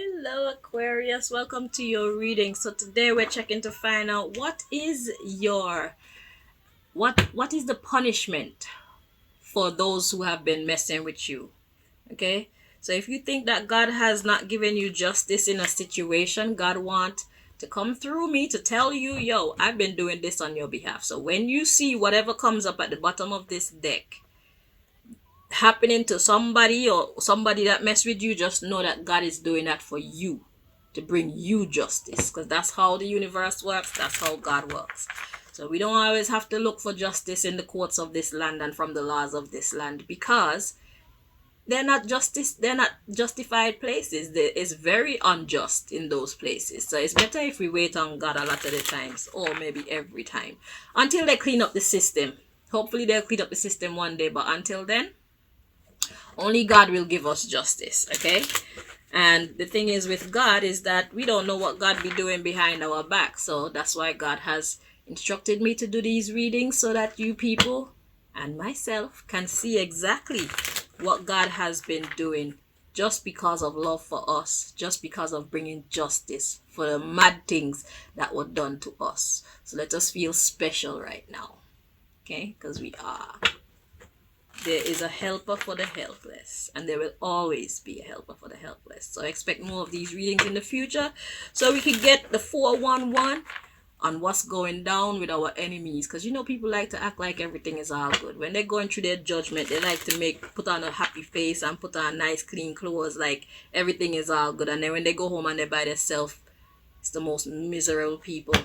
Hello Aquarius, welcome to your reading. So today we're checking to find out what is the punishment for those who have been messing with you. Okay? So if you think that God has not given you justice in a situation, God want to come through me to tell you, yo, I've been doing this on your behalf. So when you see whatever comes up at the bottom of this deck happening to somebody or somebody that mess with you, just know that God is doing that for you to bring you justice, because that's how the universe works, that's how God works. So we don't always have to look for justice in the courts of this land and from the laws of this land, because they're not justified places. It's very unjust in those places. So it's better if we wait on God a lot of the times, or maybe every time, until they clean up the system. Hopefully they'll clean up the system one day, but until then, only God will give us justice, okay? And the thing is with God is that we don't know what God be doing behind our back. So that's why God has instructed me to do these readings, so that you people and myself can see exactly what God has been doing, just because of love for us, just because of bringing justice for the mad things that were done to us. So let us feel special right now, okay? Because we are. There is a helper for the helpless, and there will always be a helper for the helpless. So expect more of these readings in the future, so we can get the 411 on what's going down with our enemies. Because you know, people like to act like everything is all good. When they're going through their judgment, they like to put on a happy face and put on nice clean clothes, like everything is all good. And then when they go home and they're by themselves, it's the most miserable people.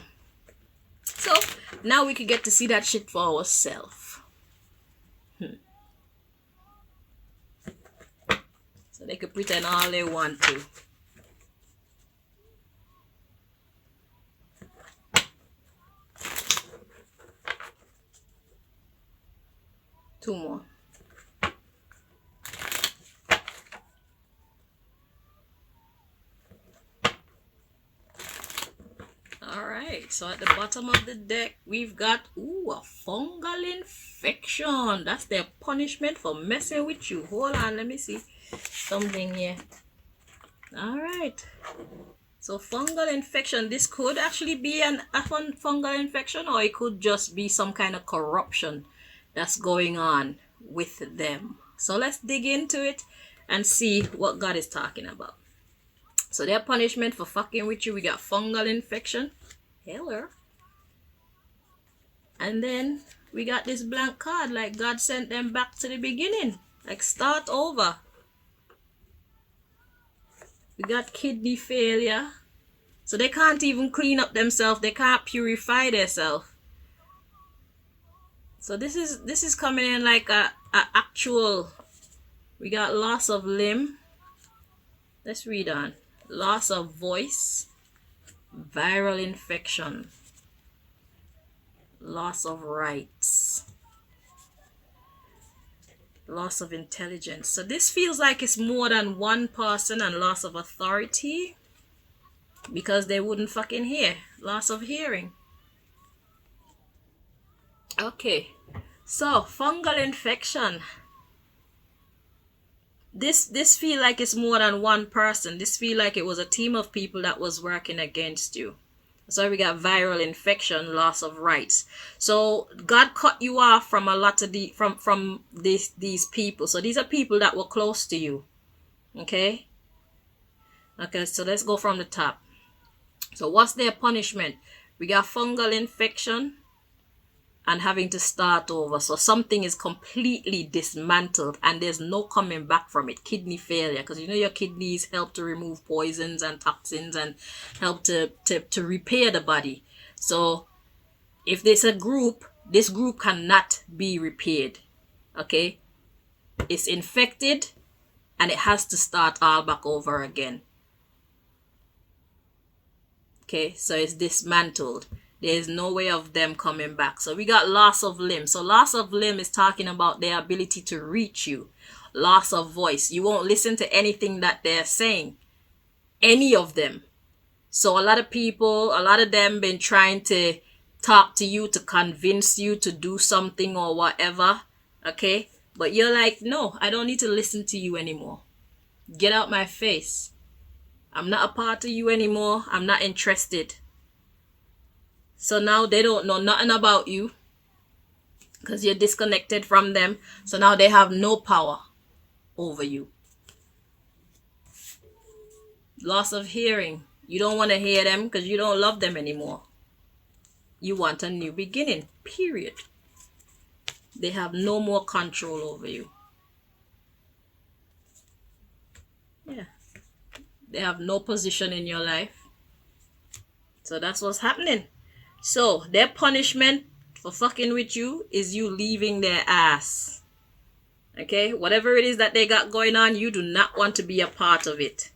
So now we can get to see that shit for ourselves. So they could pretend all they want to. Two more. Alright, so at the bottom of the deck, we've got, a fungal infection. That's their punishment for messing with you. Hold on, let me see something here. Alright. So fungal infection, this could actually be a fungal infection, or it could just be some kind of corruption that's going on with them. So let's dig into it and see what God is talking about. So their punishment for fucking with you, we got fungal infection. Hello. And then we got this blank card, like God sent them back to the beginning. Like start over. We got kidney failure. So they can't even clean up themselves. They can't purify themselves. So this is coming in like a actual. We got loss of limb. Let's read on. Loss of voice. Viral infection. Loss of rights. Loss of intelligence. So this feels like it's more than one person, and loss of authority, because they wouldn't fucking hear. Loss of hearing. Okay, so fungal infection. This feel like it's more than one person. This feel like it was a team of people that was working against you. So we got viral infection, loss of rights. So God cut you off from a lot of from these people. So these are people that were close to you. Okay, so let's go from the top. So what's their punishment? We got fungal infection and having to start over. So something is completely dismantled and there's no coming back from it. Kidney failure, because you know your kidneys help to remove poisons and toxins and help to repair the body. So if there's a group, this group cannot be repaired. Okay, it's infected and it has to start all back over again. Okay, so it's dismantled. There's no way of them coming back. So we got loss of limb. So loss of limb is talking about their ability to reach you. Loss of voice. You won't listen to anything that they're saying. Any of them. So a lot of them been trying to talk to you, to convince you to do something or whatever. Okay? But you're like, no, I don't need to listen to you anymore. Get out my face. I'm not a part of you anymore. I'm not interested. So now they don't know nothing about you because you're disconnected from them. So now they have no power over you. Loss of hearing. You don't want to hear them because you don't love them anymore. You want a new beginning, period. They have no more control over you. Yeah. They have no position in your life. So that's what's happening. So their punishment for fucking with you is you leaving their ass. Okay? Whatever it is that they got going on, you do not want to be a part of it.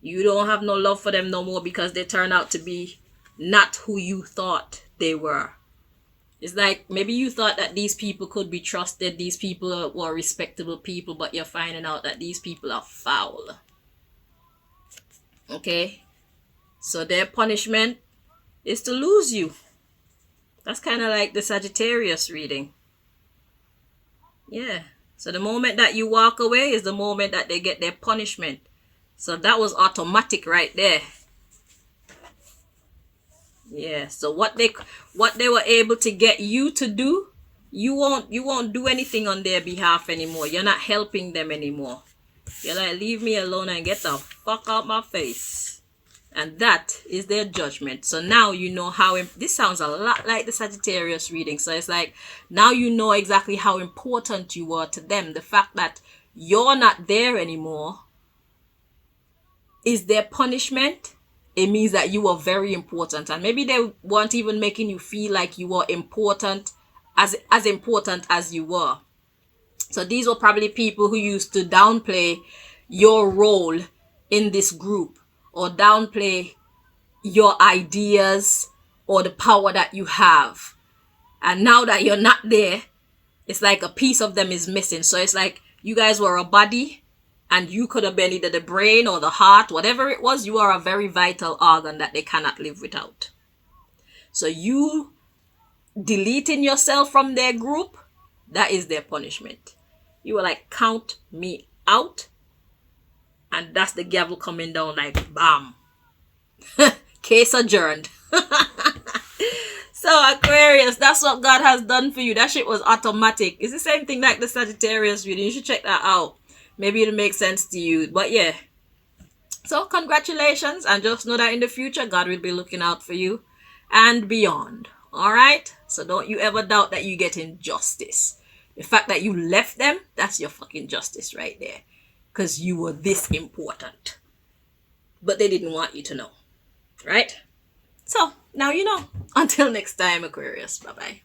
You don't have no love for them no more because they turn out to be not who you thought they were. It's like maybe you thought that these people could be trusted, these people were respectable people, but you're finding out that these people are foul. Okay? So their punishment is to lose you. That's kind of like the Sagittarius reading. Yeah. So the moment that you walk away is the moment that they get their punishment. So that was automatic right there. Yeah. So what they were able to get you to do, you won't do anything on their behalf anymore. You're not helping them anymore. You're like, leave me alone and get the fuck out my face. And that is their judgment. So now you know how this sounds a lot like the Sagittarius reading. So it's like now you know exactly how important you are to them. The fact that you're not there anymore is their punishment. It means that you are very important, and maybe they weren't even making you feel like you were important, as important as you were. So these were probably people who used to downplay your role in this group or downplay your ideas or the power that you have. And now that you're not there, it's like a piece of them is missing. So it's like you guys were a body and you could have been either the brain or the heart, whatever it was. You are a very vital organ that they cannot live without. So you deleting yourself from their group, that is their punishment. You were like, count me out. And that's the gavel coming down like bam. Case adjourned. So Aquarius, that's what God has done for you. That shit was automatic. It's the same thing like the Sagittarius reading. You should check that out. Maybe it'll make sense to you. But yeah. So congratulations. And just know that in the future, God will be looking out for you and beyond. Alright? So don't you ever doubt that you get injustice. The fact that you left them, that's your fucking justice right there. Because you were this important. But they didn't want you to know. Right? So, now you know. Until next time, Aquarius. Bye-bye.